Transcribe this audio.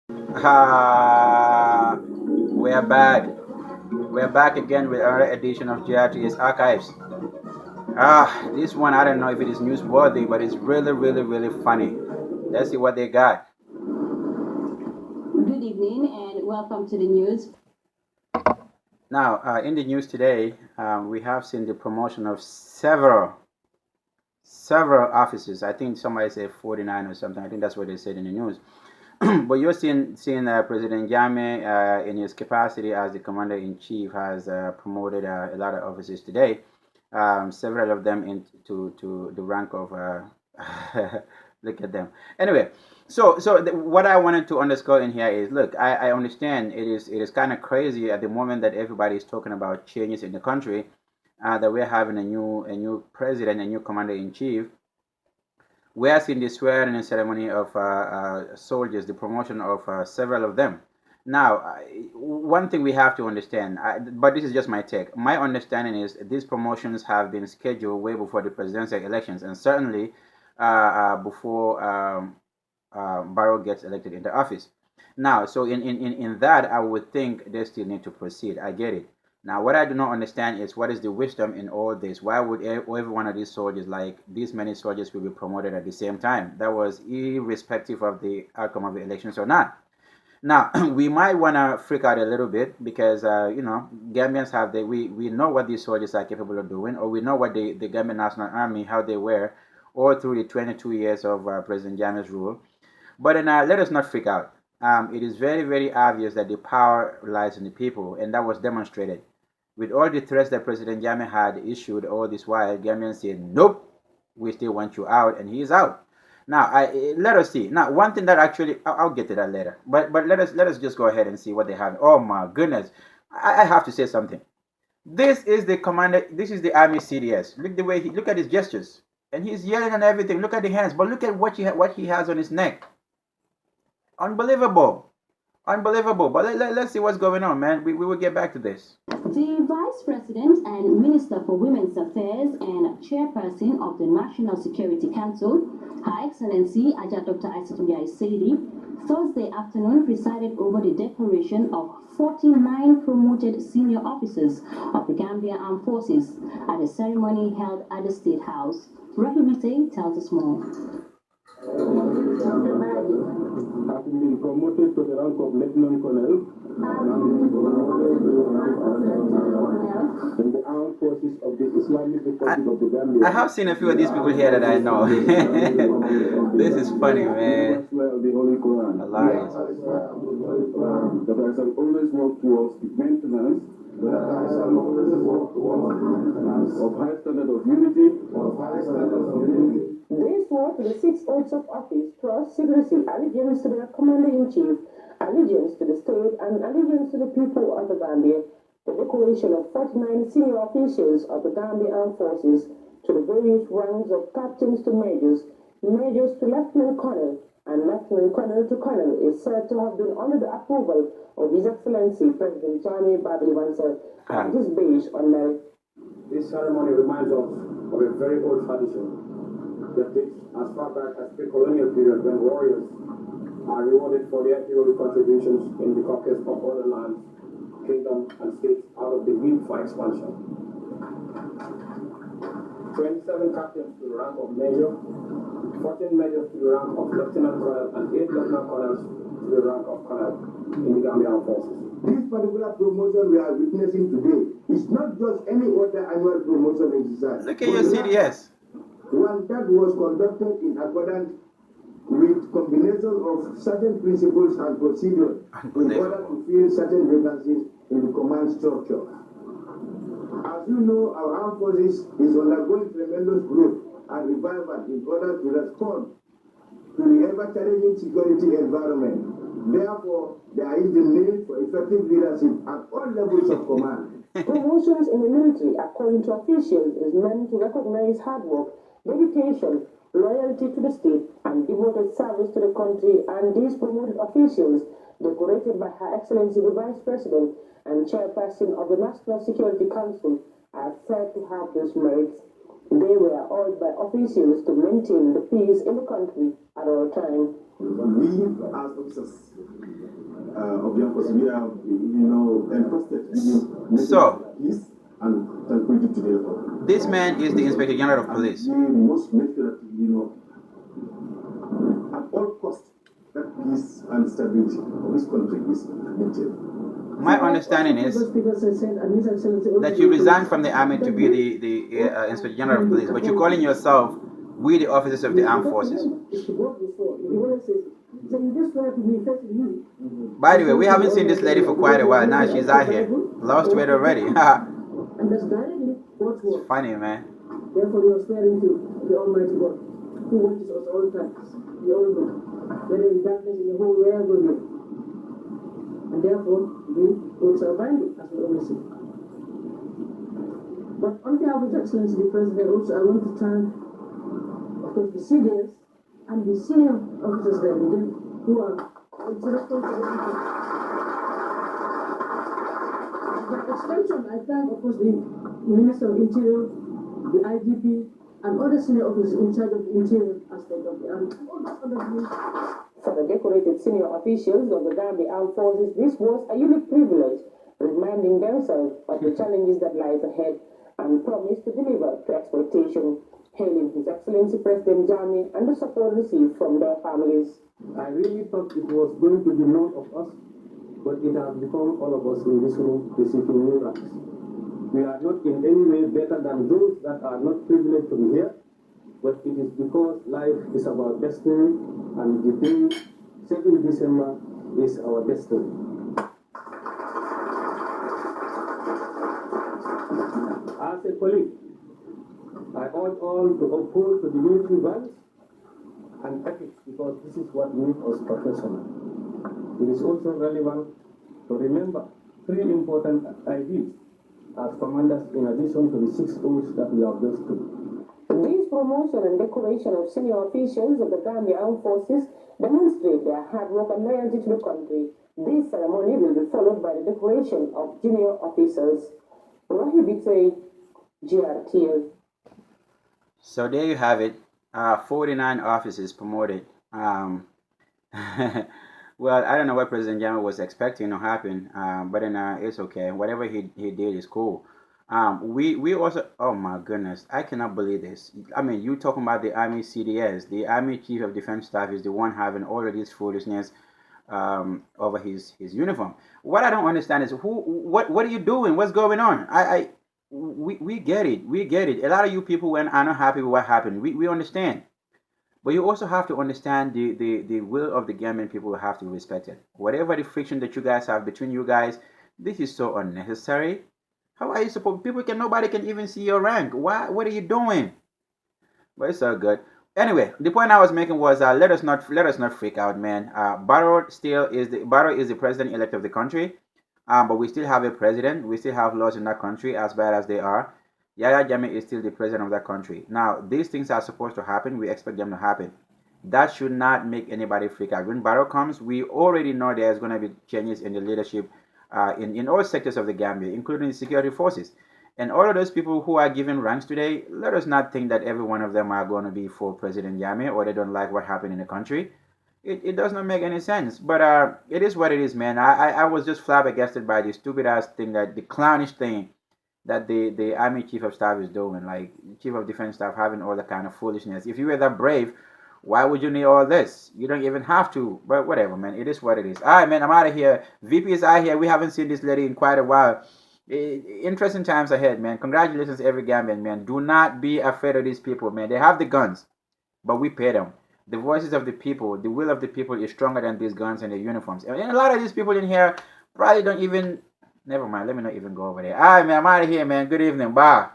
We're back. We're back again with another edition of GRT's Archives. This one, I don't know if it is newsworthy, but it's really, really, really funny. Let's see what they got. Good evening and welcome to the news. Now, in the news today, we have seen the promotion of several officers. I think somebody said 49 or something. I think that's what they said in the news. But you're seeing President Jammeh in his capacity as the commander in chief has promoted a lot of officers today. Several of them into to the rank of look at them. Anyway, what I wanted to underscore in here is, look, I understand it is kind of crazy at the moment that everybody is talking about changes in the country, that we're having a new president, a new commander in chief. We are seeing the swearing-in ceremony of soldiers, the promotion of several of them. Now, one thing we have to understand, but this is just my take. My understanding is these promotions have been scheduled way before the presidential elections, and certainly before Barrow gets elected into office. Now, so in that, I would think they still need to proceed. I get it. Now, what I do not understand is what is the wisdom in all this? Why would every one of these soldiers, like these many soldiers, will be promoted at the same time? That was irrespective of the outcome of the elections or not. Now, we might want to freak out a little bit because, Gambians we know what these soldiers are capable of doing, or we know what the Gambian National Army, how they were all through the 22 years of President Jammeh's rule. But then, let us not freak out. It is very, very obvious that the power lies in the people, and that was demonstrated. With all the threats that President Jammeh had issued all this while, Gambians said, nope, we still want you out, and he is out. Now, let us see. Now, one thing that actually, I'll get to that later. But let us just go ahead and see what they have. Oh my goodness, I have to say something. This is the commander. This is the army CDS. Look the way look at his gestures, and he's yelling and everything. Look at the hands, but look at what he has on his neck. Unbelievable, unbelievable. But let's see what's going on, man. We will get back to this. The Vice President and Minister for Women's Affairs and Chairperson of the National Security Council, Her Excellency Ajah Dr. Aissatou Saidi, Thursday afternoon presided over the decoration of 49 promoted senior officers of the Gambia Armed Forces at a ceremony held at the State House. Rahimate tells us more. Has been promoted to the rank of Lieutenant Colonel in the armed forces of the Islamic Republic of the Gambia. I have seen a few of these people here that I know. This is funny, man. The Holy Quran. Hilarious. That I shall always work towards the maintenance of high standard of unity. They swore to the 6 oaths of office: trust, secrecy, allegiance to their commander-in-chief, allegiance to the state, and allegiance to the people of the Gambia. The decoration of 49 senior officials of the Gambia Armed Forces to the various ranks of captains to majors, majors to lieutenant colonel, and lieutenant colonel to colonel is said to have been under the approval of His Excellency President Jammeh Babili and is based on merit. This ceremony reminds us of a very old tradition that dates as far back as the colonial period, when warriors are rewarded for their heroic contributions in the conquest of other lands, kingdoms, and states out of the need for expansion. 27 captains to the rank of major, 14 majors to the rank of lieutenant colonel, and 8 lieutenant colonels to the rank of colonel in the Gambian forces. This particular promotion we are witnessing today is not just any other annual promotion exercise. Look at your CDS. One that was conducted in accordance with combination of certain principles and procedures in order to fill certain vacancies in the command structure. As you know, our armed forces is undergoing tremendous growth and revival in order to respond to the ever-challenging security environment. Therefore, there is the need for effective leadership at all levels of command. Promotions in the military, according to officials, is meant to recognize hard work, dedication, loyalty to the state, and devoted service to the country. And these promoted officials, decorated by Her Excellency the Vice President and Chairperson of the National Security Council, are said to have those merits. They were urged by officials to maintain the peace in the country at all times. We as officers of young person. We are, entrusted in So, peace and tranquility to the this man is the Inspector General of Police. We must make sure that, at all costs, that peace and stability of this country is maintained. My understanding is that you resigned from the army to be the Inspector General of Police, but you're calling yourself we the officers of the armed forces. By the way, we haven't seen this lady for quite a while. Now she's out here. Lost weight already. It's funny, man. Therefore, we are swearing to the Almighty God, who watches us all times, the all good, whether in darkness in the whole world will be. And therefore, we will survive it, as we always say. But on behalf of His Excellency the President, also I want to thank, of course, the CDS and the senior officers there who are responsible. By extension, I thank, of course, the Minister of Interior, the IGP, and other senior officers in charge of the interior aspect of the army. For the decorated senior officials of the Gambia Armed Forces, this was a unique privilege, reminding themselves of the challenges that lies ahead and promise to deliver to expectation, hailing His Excellency President Jammeh and the support received from their families. I really thought it was going to be none of us, but it has become all of us in this room receiving new ranks. We are not in any way better than those that are not privileged to be here, but it is because life is about destiny, and the day 7th December is our destiny. As a colleague, I urge all to uphold to the military values and ethics, because this is what makes us professional. It is also relevant to remember 3 important ideas as commanders, in addition to the 6 oaths that we have just took. These promotion and decoration of senior officials of the Gambia Armed Forces demonstrate their hard work and loyalty to the country. This ceremony will be followed by the decoration of junior officers. Rahibite GRTL. So there you have it. 49 officers promoted. Well, I don't know what President Jammeh was expecting to happen, but then it's okay. Whatever he did is cool. We also, oh my goodness, I cannot believe this. I mean, you talking about the Army CDS, the Army Chief of Defense Staff is the one having all of this foolishness over his uniform. What I don't understand is what are you doing? What's going on? We get it. We get it. A lot of you people when are not happy with what happened. We understand. But you also have to understand the will of the Gambian people have to respect it. Whatever the friction that you guys have between you guys, this is so unnecessary. How are you supposed? Nobody can even see your rank. Why? What are you doing? But it's all good. Anyway, the point I was making was let us not freak out, man. Barrow is the president elect of the country, but we still have a president. We still have laws in that country, as bad as they are. Yahya Jammeh is still the president of that country. Now, these things are supposed to happen. We expect them to happen. That should not make anybody freak out. When Barrow comes, we already know there's going to be changes in the leadership in all sectors of the Gambia, including the security forces. And all of those people who are given ranks today, let us not think that every one of them are going to be for President Jammeh or they don't like what happened in the country. It does not make any sense. But it is what it is, man. I was just flabbergasted by the stupid-ass thing, the clownish thing that the Army Chief of Staff is doing, like Chief of Defense Staff having all that kind of foolishness. If you were that brave, why would you need all this? You don't even have to. But whatever, man. It is what it is. All right, man. I'm out of here. VP is out here. We haven't seen this lady in quite a while. Interesting times ahead, man. Congratulations, every Gambian, man. Do not be afraid of these people, man. They have the guns, but we pay them. The voices of the people, the will of the people is stronger than these guns and the uniforms. And a lot of these people in here probably don't even... Never mind. Let me not even go over there. All right, man. I'm out of here, man. Good evening. Bye.